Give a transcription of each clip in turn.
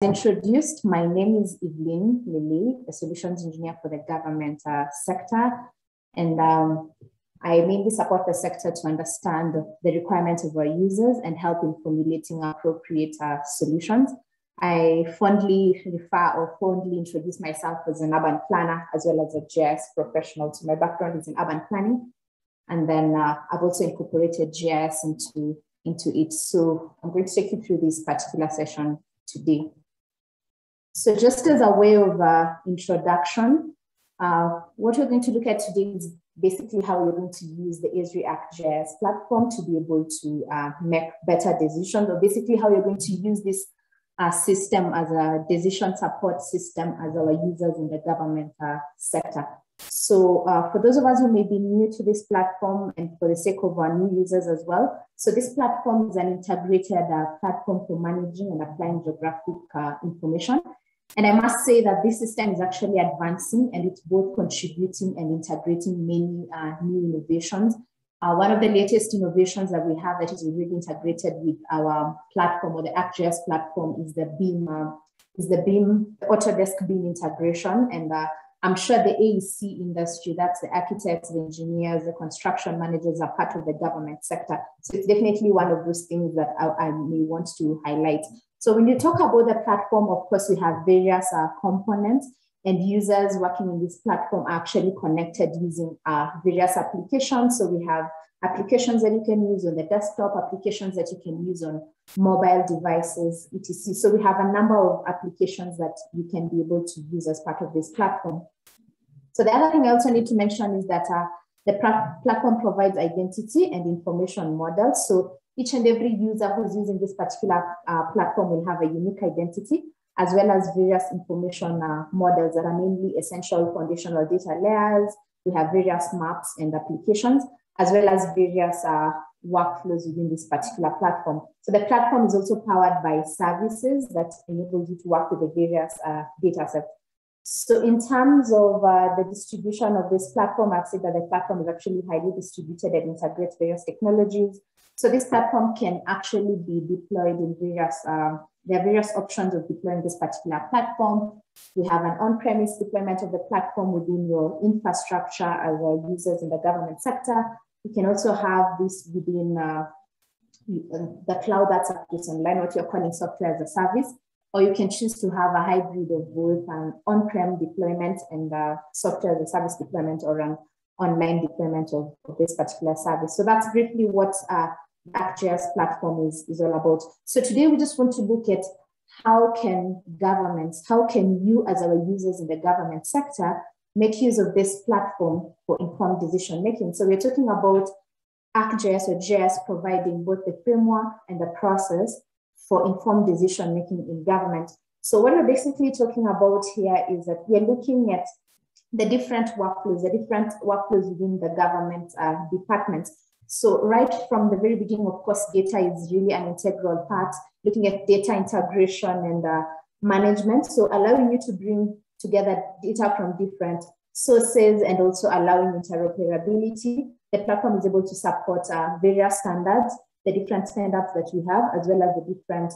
Introduced, my name is Evelyn Lily, a solutions engineer for the government sector. And I mainly support the sector to understand the requirements of our users and help in formulating appropriate solutions. I fondly introduce myself as an urban planner as well as a GIS professional. So my background is in urban planning. And then I've also incorporated GIS into it. So I'm going to take you through this particular session today. So just as a way of introduction, what we're going to look at today is basically how we're going to use the Esri ArcGIS platform to be able to make better decisions, or basically how you're going to use this system as a decision support system as our users in the government sector. So for those of us who may be new to this platform, and for the sake of our new users as well, so this platform is an integrated platform for managing and applying geographic information. And I must say that this system is actually advancing, and it's both contributing and integrating many new innovations. One of the latest innovations that we have that is already integrated with our platform, or the ArcGIS platform, is the BIM Autodesk BIM integration. And I'm sure the AEC industry, that's the architects, the engineers, the construction managers, are part of the government sector. So it's definitely one of those things that I may want to highlight. So when you talk about the platform, of course, we have various components, and users working in this platform are actually connected using various applications. So we have applications that you can use on the desktop, applications that you can use on mobile devices, etc. So we have a number of applications that you can be able to use as part of this platform. So the other thing I also need to mention is that the platform provides identity and information models. So each and every user who's using this particular platform will have a unique identity, as well as various information models that are mainly essential foundational data layers. We have various maps and applications, as well as various workflows within this particular platform. So the platform is also powered by services that enable you to work with the various data sets. So in terms of the distribution of this platform, I've said that the platform is actually highly distributed and integrates various technologies. So this platform can actually be deployed in various, there are various options of deploying this particular platform. We have an on-premise deployment of the platform within your infrastructure as users in the government sector. You can also have this within the cloud that's online, what you're calling software as a service, or you can choose to have a hybrid of both an on-prem deployment and software as a service deployment, or an online deployment of this particular service. So that's briefly what ArcGIS platform is all about. So today we just want to look at how can governments, how can you as our users in the government sector make use of this platform for informed decision making. So we're talking about ArcGIS or GIS providing both the framework and the process for informed decision making in government. So what we're basically talking about here is that we're looking at the different workflows within the government departments. So right from the very beginning, of course, data is really an integral part, looking at data integration and management. So allowing you to bring together data from different sources and also allowing interoperability. The platform is able to support various standards, the different standards that we have, as well as the different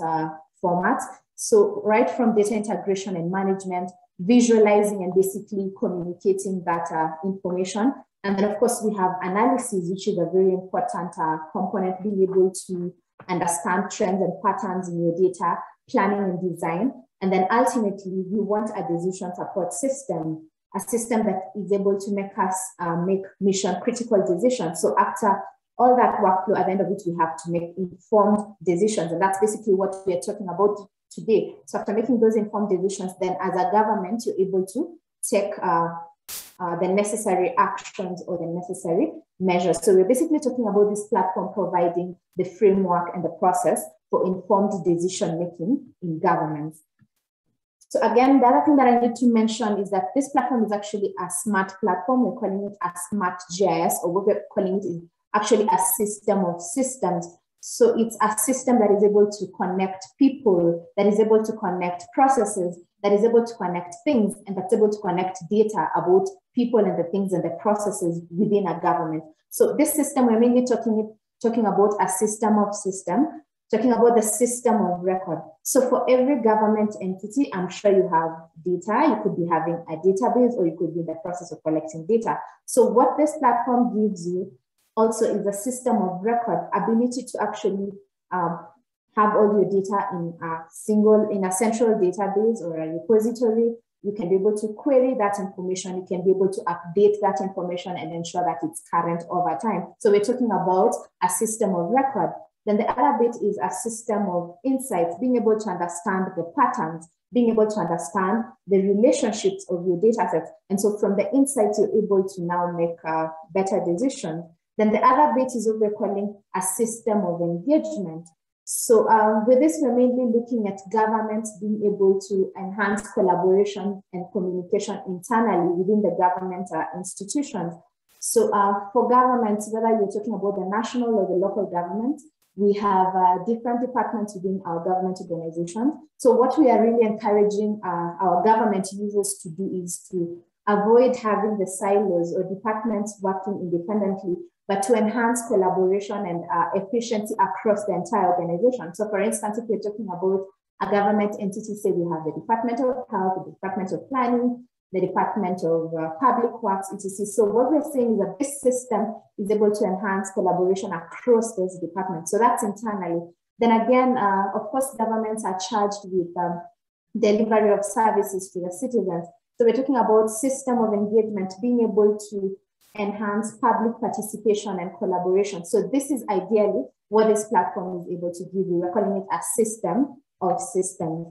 formats. So right from data integration and management, visualizing and basically communicating that information. And then, of course, we have analysis, which is a very important component, being able to understand trends and patterns in your data, planning and design. And then ultimately, we want a decision support system, a system that is able to make us make mission critical decisions. So after all that workflow, at the end of it, we have to make informed decisions. And that's basically what we're talking about today. So after making those informed decisions, then as a government, you're able to take the necessary actions or the necessary measures. So we're basically talking about this platform providing the framework and the process for informed decision making in governments. So again, the other thing that I need to mention is that this platform is actually a smart platform. We're calling it a smart GIS, or what we're calling it is actually a system of systems. So it's a system that is able to connect people, that is able to connect processes, that is able to connect things, and that's able to connect data about people and the things and the processes within a government. So this system, we're mainly talking about a system of systems talking about the system of record. So for every government entity, I'm sure you have data. You could be having a database, or you could be in the process of collecting data. So what this platform gives you also is a system of record, ability to actually have all your data in a central database or a repository. You can be able to query that information. You can be able to update that information and ensure that it's current over time. So we're talking about a system of record. Then the other bit is a system of insights, being able to understand the patterns, being able to understand the relationships of your data sets. And so from the insights, you're able to now make better decisions. Then the other bit is what we're calling a system of engagement. So with this, we're mainly looking at governments being able to enhance collaboration and communication internally within the government institutions. So for governments, whether you're talking about the national or the local government, we have different departments within our government organizations. So what we are really encouraging our government users to do is to avoid having the silos or departments working independently, but to enhance collaboration and efficiency across the entire organization. So for instance, if we're talking about a government entity, say we have the Department of Health, the Department of Planning, the Department of Public Works, etc. So what we're saying is that this system is able to enhance collaboration across those departments. So that's internally. Then again, of course, governments are charged with delivery of services to the citizens. So we're talking about system of engagement, being able to enhance public participation and collaboration. So this is ideally what this platform is able to give you. We're calling it a system of systems.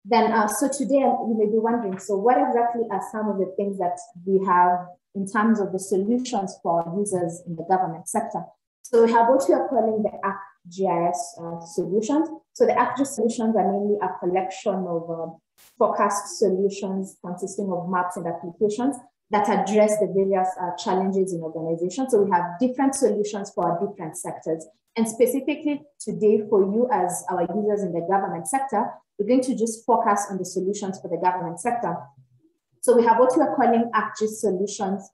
Then, so today you may be wondering, so what exactly are some of the things that we have in terms of the solutions for users in the government sector? So we have what we are calling the ArcGIS solutions. So the ArcGIS solutions are mainly a collection of forecast solutions consisting of maps and applications that address the various challenges in organizations. So we have different solutions for different sectors. And specifically today for you as our users in the government sector, we're going to just focus on the solutions for the government sector. So we have what we are calling ArcGIS solutions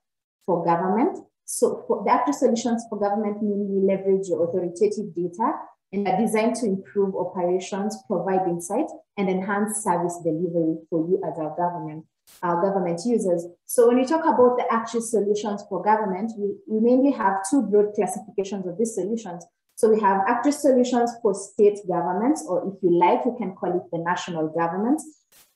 for government. So for the ArcGIS solutions for government mainly leverage your authoritative data and are designed to improve operations, provide insights, and enhance service delivery for you as our government users. So when we talk about the ArcGIS solutions for government, we mainly have two broad classifications of these solutions. So we have ArcGIS solutions for state governments, or if you like, you can call it the national governments.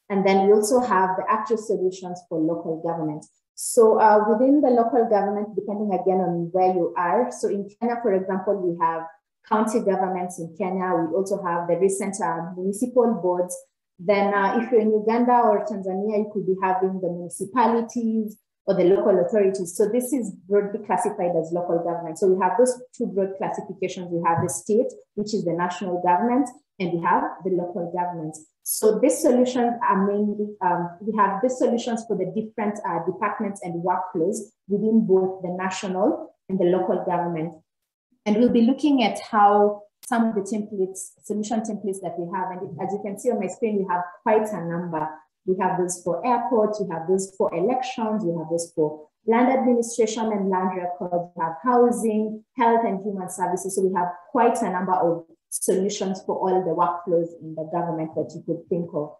And then we also have the ArcGIS solutions for local governments. So within the local government, depending again on where you are. So in Kenya, for example, we have county governments in Kenya. We also have the recent municipal boards. Then if you're in Uganda or Tanzania, you could be having the municipalities or the local authorities. So this is broadly classified as local government. So we have those two broad classifications. We have the state, which is the national government, and we have the local governments. So these solutions are mainly, we have these solutions for the different departments and workflows within both the national and the local government. And we'll be looking at how some of the templates, solution templates that we have. And as you can see on my screen, we have quite a number. We have those for airports, we have those for elections, we have those for land administration and land records, we have housing, health and human services. So we have quite a number of solutions for all the workflows in the government that you could think of.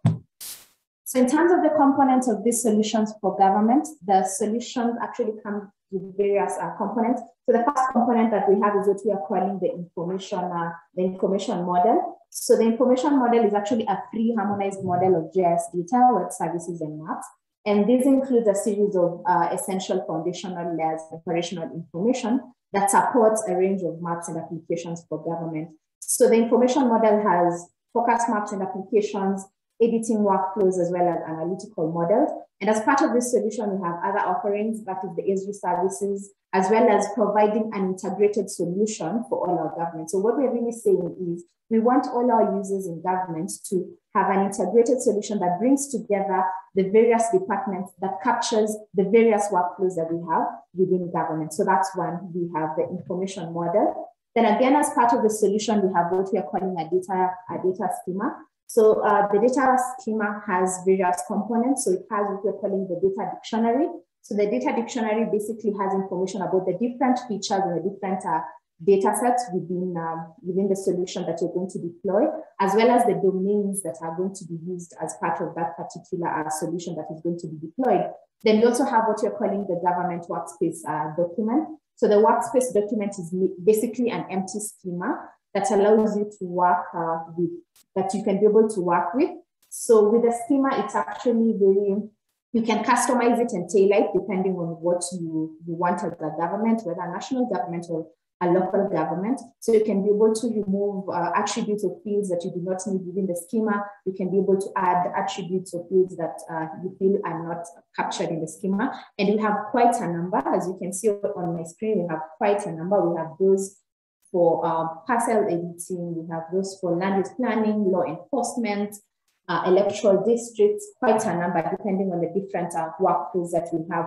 So in terms of the components of these solutions for government, the solutions actually come with various components. So the first component that we have is what we are calling the information model. So the information model is actually a free harmonized model of GIS data, web services, and maps. And this includes a series of essential foundational layers of operational information that supports a range of maps and applications for government. So the information model has forecast maps and applications, editing workflows, as well as analytical models. And as part of this solution, we have other offerings, that is the Esri services, as well as providing an integrated solution for all our government. So what we're really saying is we want all our users in government to have an integrated solution that brings together the various departments, that captures the various workflows that we have within government. So that's one, we have the information model. Then again, as part of the solution, we have what we are calling a data schema. So the data schema has various components. So it has what we're calling the data dictionary. So the data dictionary basically has information about the different features and the different data sets within the solution that you're going to deploy, as well as the domains that are going to be used as part of that particular solution that is going to be deployed. Then we also have what you're calling the government workspace document. So the workspace document is basically an empty schema that allows you to work with, that you can be able to work with. So with the schema, it's actually you can customize it and tailor it depending on what you want as a government, whether a national government or a local government. So you can be able to remove attributes or fields that you do not need within the schema. You can be able to add attributes or fields that you feel are not captured in the schema. And we have quite a number. As you can see on my screen, we have quite a number. We have those for parcel editing, we have those for land use planning, law enforcement, electoral districts, quite a number depending on the different workflows that we have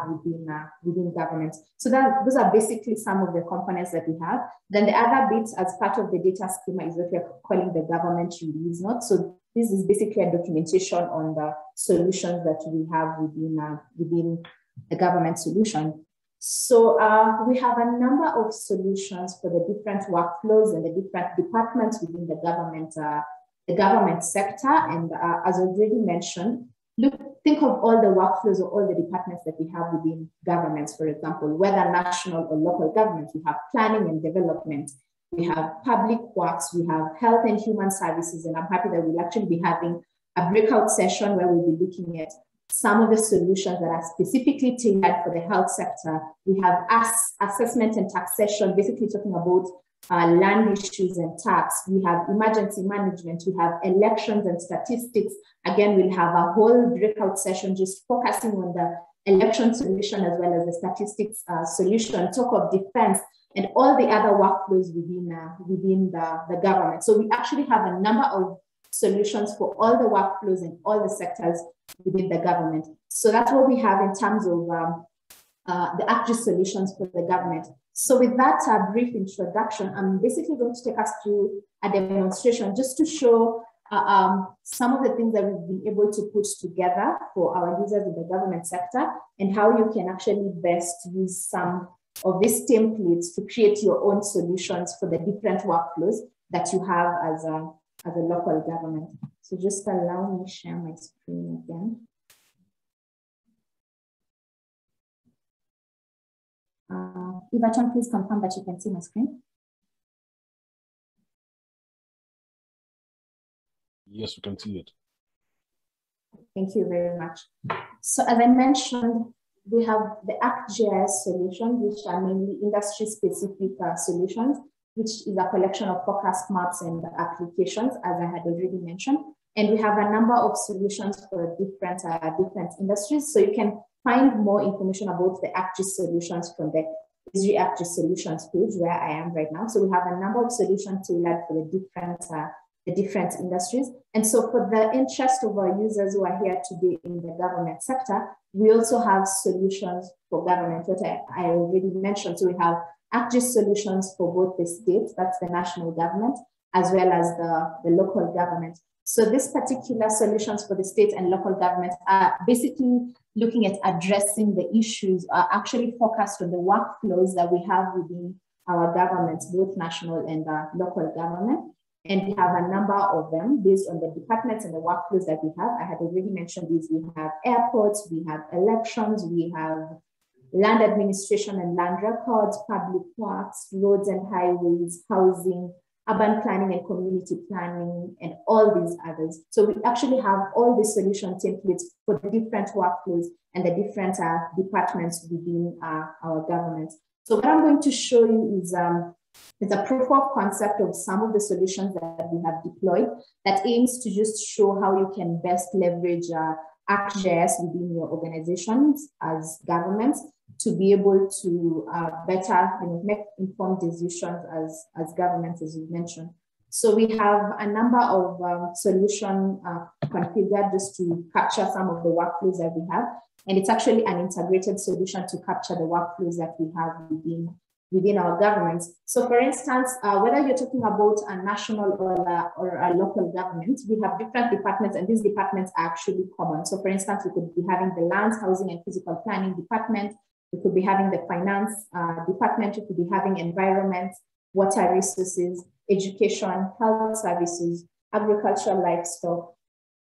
within government. So those are basically some of the components that we have. Then the other bit as part of the data schema is what we're calling the government release note. So this is basically a documentation on the solutions that we have within the government solution. So we have a number of solutions for the different workflows and the different departments within the government sector. And as already mentioned, think of all the workflows or all the departments that we have within governments, for example, whether national or local government. We have planning and development, we have public works, we have health and human services, and I'm happy that we'll actually be having a breakout session where we'll be looking at some of the solutions that are specifically tailored for the health sector. We have assessment and taxation, basically talking about land issues and tax. We have emergency management. We have elections and statistics. Again, we'll have a whole breakout session just focusing on the election solution as well as the statistics solution, talk of defense, and all the other workflows within the government. So we actually have a number of solutions for all the workflows and all the sectors within the government. So that's what we have in terms of the active solutions for the government. So with that brief introduction, I'm basically going to take us through a demonstration just to show some of the things that we've been able to put together for our users in the government sector and how you can actually best use some of these templates to create your own solutions for the different workflows that you have as a local government. So just allow me to share my screen again. Ivaton, please confirm that you can see my screen. Yes, we can see it. Thank you very much. So as I mentioned, we have the ArcGIS solutions, which are mainly industry-specific solutions, which is a collection of forecast maps and applications, as I had already mentioned. And we have a number of solutions for different industries. So you can find more information about the ArcGIS solutions from the Esri ArcGIS solutions page where I am right now. So we have a number of solutions tailored for the different industries. And so for the interest of our users who are here today in the government sector, we also have solutions for government, what I already mentioned. So we have ArcGIS solutions for both the states, that's the national government, as well as the local government. So these particular solutions for the state and local governments are basically looking at addressing the issues, are actually focused on the workflows that we have within our governments, both national and local government. And we have a number of them based on the departments and the workflows that we have. I had already mentioned these. We have airports, we have elections, we have land administration and land records, public works, roads and highways, housing, urban planning and community planning, and all these others. So we actually have all the solution templates for the different workflows and the different departments within our government. So what I'm going to show you is a proof of concept of some of the solutions that we have deployed that aims to just show how you can best leverage ArcGIS within your organizations as governments to be able to better make informed decisions as governments, as you mentioned. So we have a number of solutions configured just to capture some of the workflows that we have. And it's actually an integrated solution to capture the workflows that we have within our governments. So for instance, whether you're talking about a national or a local government, we have different departments and these departments are actually common. So for instance, we could be having the lands, housing and physical planning department. We could be having the finance department. We could be having environment, water resources, education, health services, agricultural, livestock,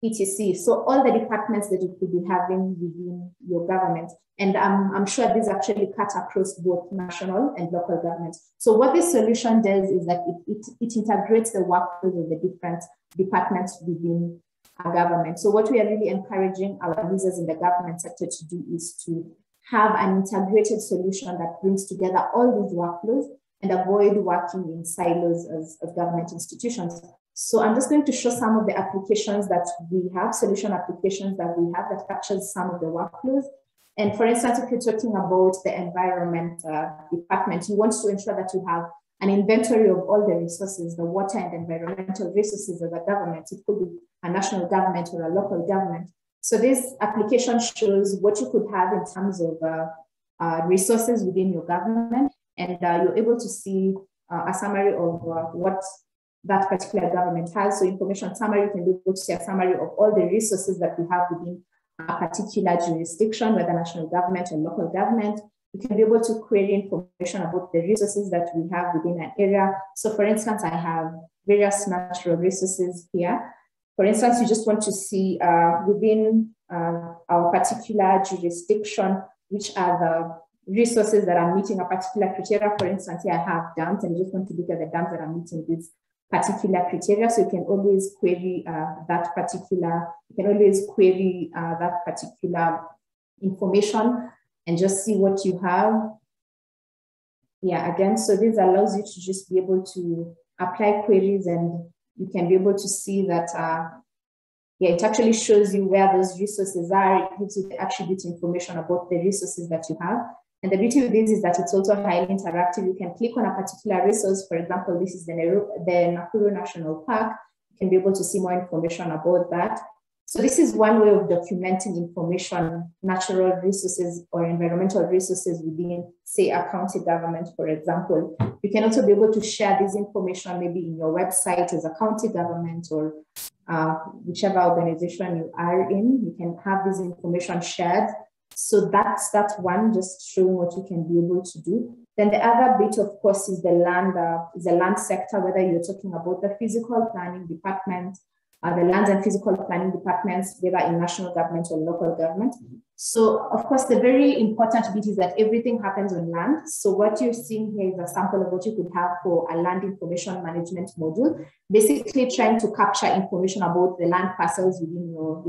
etc. So all the departments that you could be having within your government. And I'm sure these actually cut across both national and local governments. So what this solution does is that it integrates the workflows of the different departments within our government. So what we are really encouraging our users in the government sector to do is to have an integrated solution that brings together all these workflows and avoid working in silos as government institutions. So I'm just going to show some of the applications that we have, solution applications that we have that captures some of the workflows. And for instance, if you're talking about the environment department, you want to ensure that you have an inventory of all the resources, the water and environmental resources of a government. It could be a national government or a local government. So this application shows what you could have in terms of resources within your government. And you're able to see a summary of what that particular government has. So information summary, you can be able to see a summary of all the resources that we have within a particular jurisdiction, whether national government or local government. You can be able to query information about the resources that we have within an area. So for instance, I have various natural resources here. For instance, you just want to see within our particular jurisdiction, which are the resources that are meeting a particular criteria. For instance, here I have dams, and you just want to look at the dams that are meeting this particular criteria. So you can always query that particular information and just see what you have. Yeah, again, so this allows you to just be able to apply queries, and you can be able to see that, it actually shows you where those resources are. It gives you the attribute information about the resources that you have. And the beauty of this is that it's also highly interactive. You can click on a particular resource. For example, this is the Nakuru National Park. You can be able to see more information about that. So this is one way of documenting information, natural resources or environmental resources within, say, a county government, for example. You can also be able to share this information maybe in your website as a county government or whichever organization you are in. You can have this information shared. So that's one, just showing what you can be able to do. Then the other bit, of course, is the land sector, whether you're talking about the physical planning department, the lands and physical planning departments, whether in national government or local government. So, of course, the very important bit is that everything happens on land. So what you're seeing here is a sample of what you could have for a land information management module, basically trying to capture information about the land parcels within your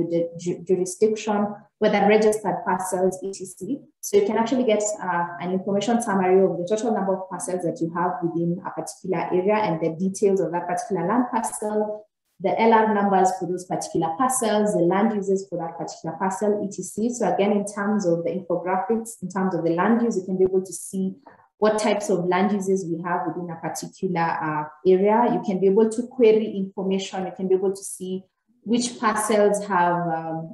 jurisdiction, whether registered parcels, etc. So you can actually get an information summary of the total number of parcels that you have within a particular area and the details of that particular land parcel, the LR numbers for those particular parcels, the land uses for that particular parcel, etc. So again, in terms of the infographics, in terms of the land use, you can be able to see what types of land uses we have within a particular area. You can be able to query information. You can be able to see which parcels have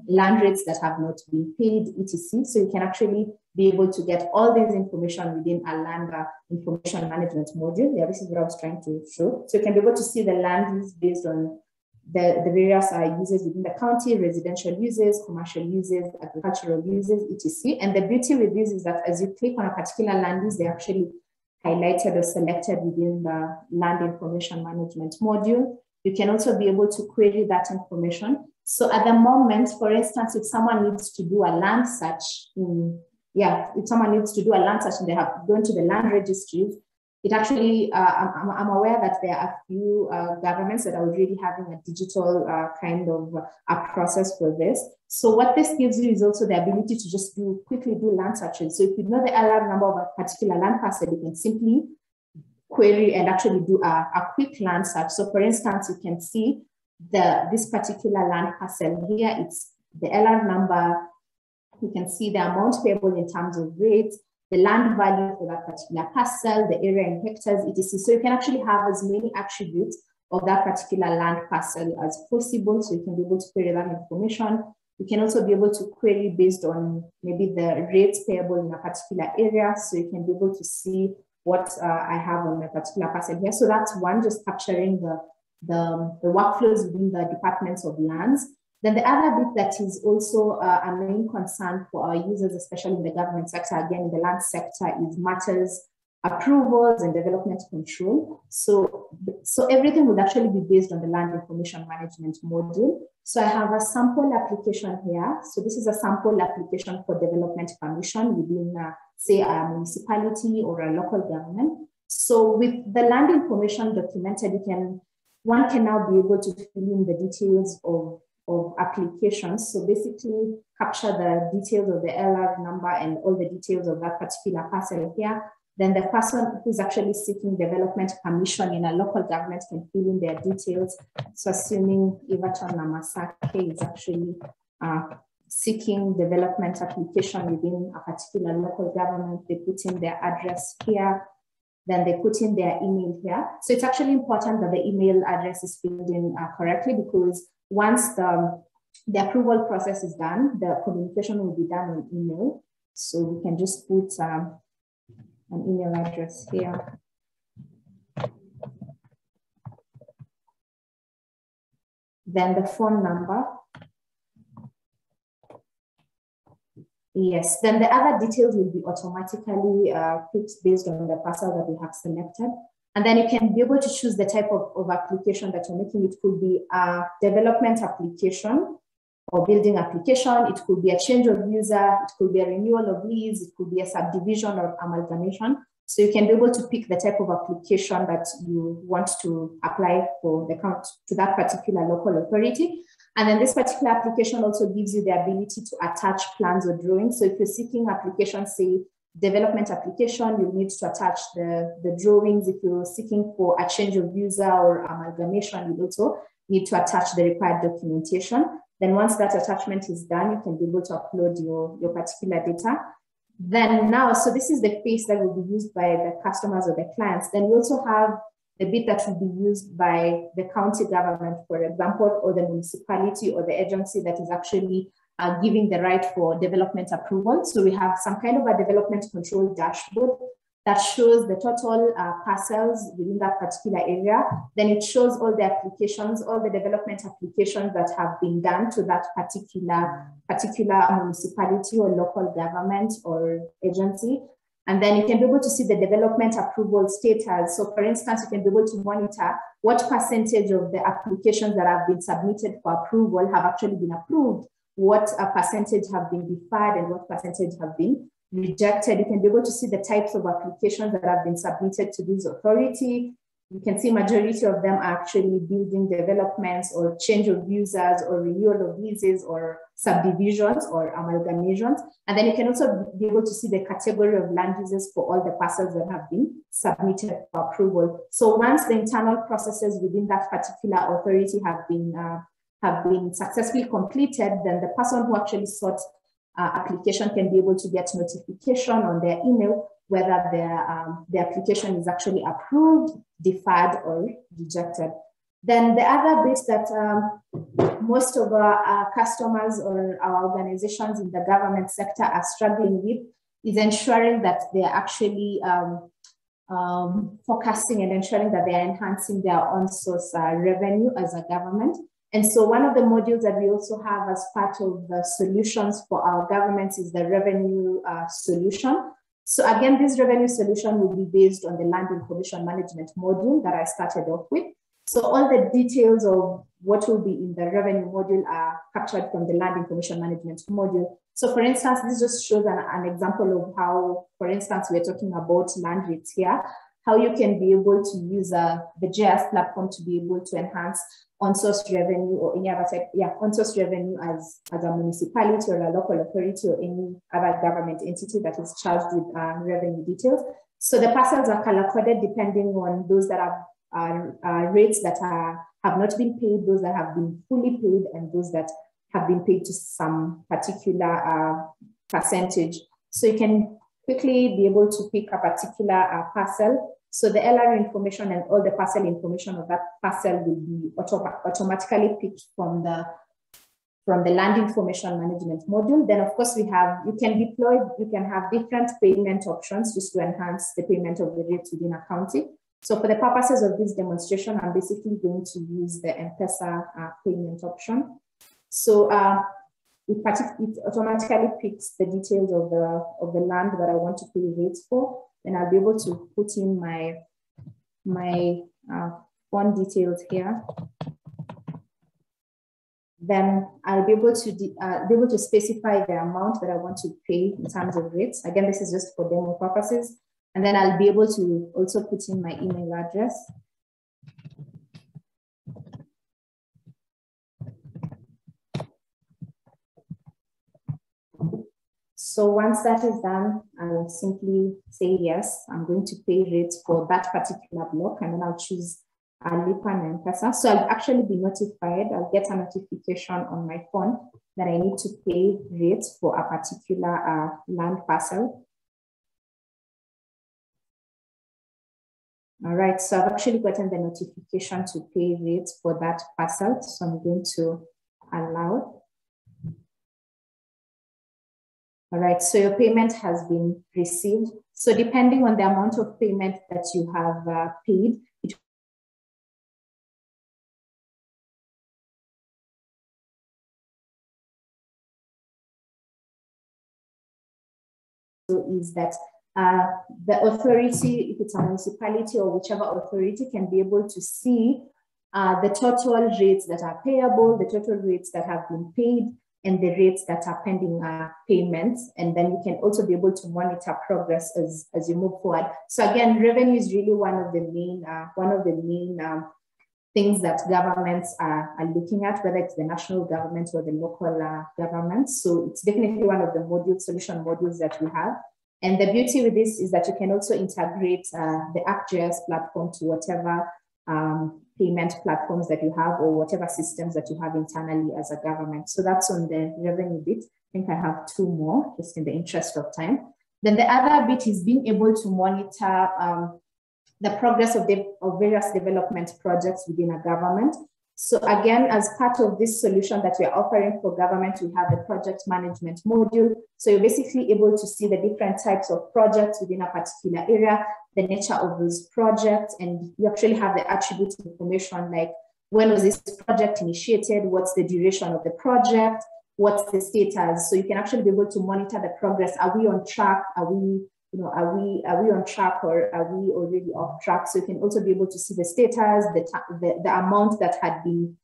land rates that have not been paid, etc. So you can actually be able to get all this information within a land information management module. Yeah, this is what I was trying to show. So you can be able to see the land use based on the various uses within the county, residential uses, commercial uses, agricultural uses, etc. And the beauty with this is that as you click on a particular land use, they actually highlighted or selected within the land information management module. You can also be able to query that information. So at the moment, for instance, if someone needs to do a land search if someone needs to do a land search and they have gone to the land registries, it actually, I'm aware that there are a few governments that are already having a digital kind of a process for this. So what this gives you is also the ability to just quickly do land searches. So if you know the LR number of a particular land parcel, you can simply query and actually do a quick land search. So for instance, you can see this particular land parcel here, it's the LR number. You can see the amount payable in terms of rates, the land value for that particular parcel, the area in hectares, etc. So you can actually have as many attributes of that particular land parcel as possible. So you can be able to query that information. You can also be able to query based on maybe the rates payable in a particular area. So you can be able to see what I have on a particular parcel here. So that's one, just capturing the workflows within the departments of lands. Then the other bit that is also a main concern for our users, especially in the government sector, again, in the land sector, is matters approvals and development control. So everything would actually be based on the land information management module. So I have a sample application here. So this is a sample application for development permission within, say, a municipality or a local government. So with the land information documented, one can now be able to fill in the details of applications. So basically capture the details of the LR number and all the details of that particular parcel here. Then the person who's actually seeking development permission in a local government can fill in their details. So assuming Everton Namasake is actually seeking development application within a particular local government, they put in their address here, then they put in their email here. So it's actually important that the email address is filled in correctly, because once the approval process is done, the communication will be done on email. So we can just put an email address here. Then the phone number. Yes, then the other details will be automatically picked based on the parcel that we have selected. And then you can be able to choose the type of application that you're making. It could be a development application or building application. It could be a change of user. It could be a renewal of lease. It could be a subdivision or amalgamation. So you can be able to pick the type of application that you want to apply for to that particular local authority. And then this particular application also gives you the ability to attach plans or drawings. So if you're seeking application, say development application, you need to attach the drawings. If you're seeking for a change of user or amalgamation, you also need to attach the required documentation. Then once that attachment is done, you can be able to upload your particular data. Then now, so this is the phase that will be used by the customers or the clients. Then we also have the bit that will be used by the county government, for example, or the municipality or the agency that is actually giving the right for development approval. So we have some kind of a development control dashboard that shows the total parcels within that particular area. Then it shows all the applications, all the development applications that have been done to that particular municipality or local government or agency. And then you can be able to see the development approval status. So for instance, you can be able to monitor what percentage of the applications that have been submitted for approval have actually been approved, what percentage have been deferred, and what percentage have been rejected. You can be able to see the types of applications that have been submitted to this authority. You can see majority of them are actually building developments or change of users or renewal of leases or subdivisions or amalgamations. And then you can also be able to see the category of land uses for all the parcels that have been submitted for approval. So once the internal processes within that particular authority have been successfully completed, then the person who actually sought application can be able to get notification on their email whether the application is actually approved, deferred, or rejected. Then the other bit that most of our customers or our organizations in the government sector are struggling with is ensuring that they're actually focusing and ensuring that they are enhancing their own source revenue as a government. And so one of the modules that we also have as part of the solutions for our governments is the revenue solution. So again, this revenue solution will be based on the land information management module that I started off with. So all the details of what will be in the revenue module are captured from the land information management module. So for instance, this just shows an example of how, for instance, we're talking about land rates here, how you can be able to use the GIS platform to be able to enhance on-source revenue or any other type, on-source revenue as a municipality or a local authority or any other government entity that is charged with revenue details. So the parcels are color-coded depending on those that are rates that have not been paid, those that have been fully paid, and those that have been paid to some particular percentage. So you can quickly be able to pick a particular parcel. So the LR information and all the parcel information of that parcel will be automatically picked from the land information management module. Then of course you can have different payment options just to enhance the payment of the rates within a county. So for the purposes of this demonstration, I'm basically going to use the M-Pesa payment option. So it automatically picks the details of the land that I want to pay rates for. then I'll be able to put in my fund details here. Then I'll be able to specify the amount that I want to pay in terms of rates. Again, this is just for demo purposes. And then I'll be able to also put in my email address. So once that is done, I'll simply say, yes, I'm going to pay rates for that particular block, and then I'll choose Lipa na M-Pesa. So I'll actually be notified. I'll get a notification on my phone that I need to pay rates for a particular land parcel. All right, so I've actually gotten the notification to pay rates for that parcel. So I'm going to allow. All right, so your payment has been received. So depending on the amount of payment that you have paid, it is that the authority, if it's a municipality or whichever authority, can be able to see the total rates that are payable, the total rates that have been paid, and the rates that are pending payments. And then you can also be able to monitor progress as you move forward. So again, revenue is really one of the main things that governments are looking at, whether it's the national government or the local government. So it's definitely one of the solution modules that we have. And the beauty with this is that you can also integrate the ArcGIS platform to whatever payment platforms that you have or whatever systems that you have internally as a government. So that's on the revenue bit. I think I have two more just in the interest of time. Then the other bit is being able to monitor the progress of various development projects within a government. So again, as part of this solution that we are offering for government, we have the project management module. So you're basically able to see the different types of projects within a particular area, the nature of those projects, and you actually have the attribute information like when was this project initiated, what's the duration of the project, what's the status. So you can actually be able to monitor the progress. Are we on track? Are we on track, or are we already off track? So you can also be able to see the status, the amount that had been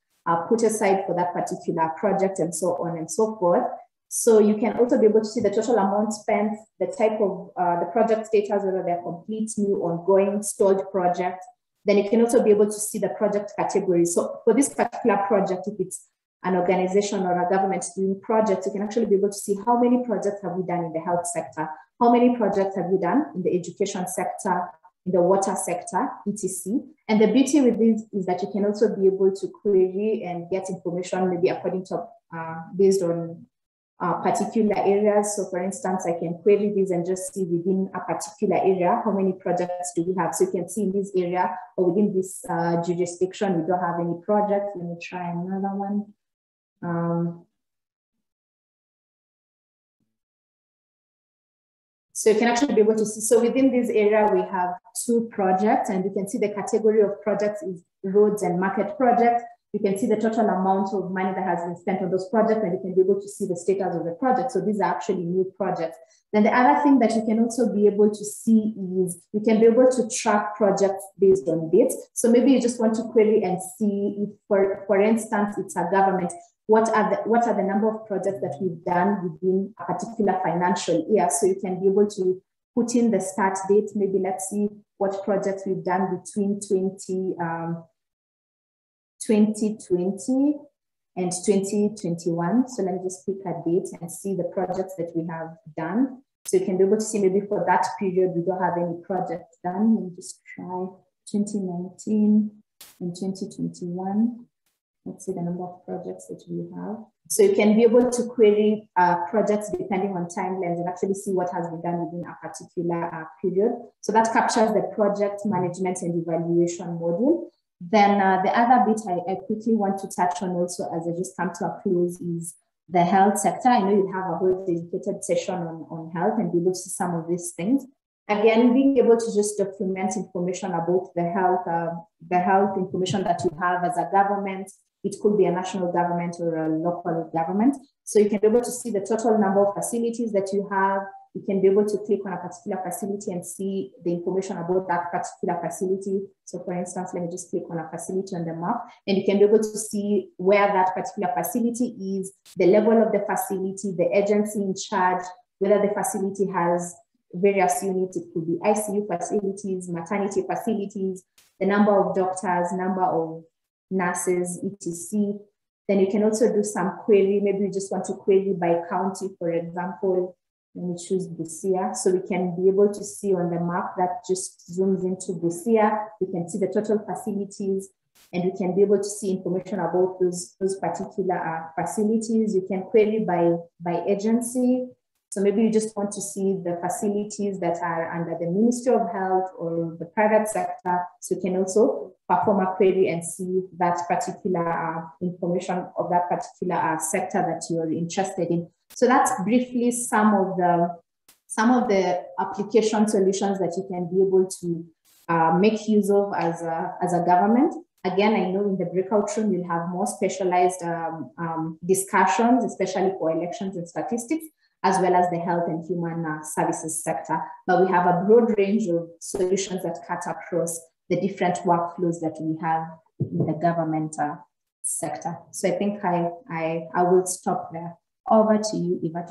put aside for that particular project, and so on and so forth. So you can also be able to see the total amount spent, the type of the project status, whether they're complete, new, ongoing, stalled project. Then you can also be able to see the project category. So for this particular project, if it's an organization or a government doing projects, you can actually be able to see how many projects have we done in the health sector, how many projects have we done in the education sector, in the water sector, etc. And the beauty with this is that you can also be able to query and get information maybe according to, based on particular areas. So for instance, I can query this and just see within a particular area, how many projects do we have? So you can see in this area or within this jurisdiction, we don't have any projects. Let me try another one. So you can actually be able to see, so within this area, we have 2 projects, and you can see the category of projects is roads and market projects. You can see the total amount of money that has been spent on those projects, and you can be able to see the status of the project. So these are actually new projects. Then the other thing that you can also be able to see is you can be able to track projects based on dates. So maybe you just want to query and see if, for instance, it's a government, what are the number of projects that we've done within a particular financial year. So you can be able to put in the start date. Maybe let's see what projects we've done between 2020 and 2021. So let me just pick a date and see the projects that we have done. So you can be able to see maybe for that period, we don't have any projects done. Let me just try 2019 and 2021. Let's see the number of projects that we have. So you can be able to query projects depending on timelines and actually see what has been done within a particular period. So that captures the project management and evaluation module. Then the other bit I quickly want to touch on also as I just come to a close is the health sector. I know you have a whole dedicated session on health and be able to see some of these things. Again, being able to just document information about the health information that you have as a government. It could be a national government or a local government. So you can be able to see the total number of facilities that you have, you can be able to click on a particular facility and see the information about that particular facility. So for instance, let me just click on a facility on the map, and you can be able to see where that particular facility is, the level of the facility, the agency in charge, whether the facility has various units. It could be ICU facilities, maternity facilities, the number of doctors, number of nurses, etc. Then you can also do some query. Maybe you just want to query by county, for example. Let me choose Busia. So we can be able to see on the map that just zooms into Busia. We can see the total facilities, and we can be able to see information about those particular facilities. You can query by agency. So maybe you just want to see the facilities that are under the Ministry of Health or the private sector. So you can also perform a query and see that particular information of that particular sector that you're interested in. So that's briefly some of the application solutions that you can be able to make use of as a government. Again, I know in the breakout room, you'll have more specialized discussions, especially for elections and statistics, as well as the health and human services sector. But we have a broad range of solutions that cut across the different workflows that we have in the government sector. So I think I will stop there. Over to you, Eva.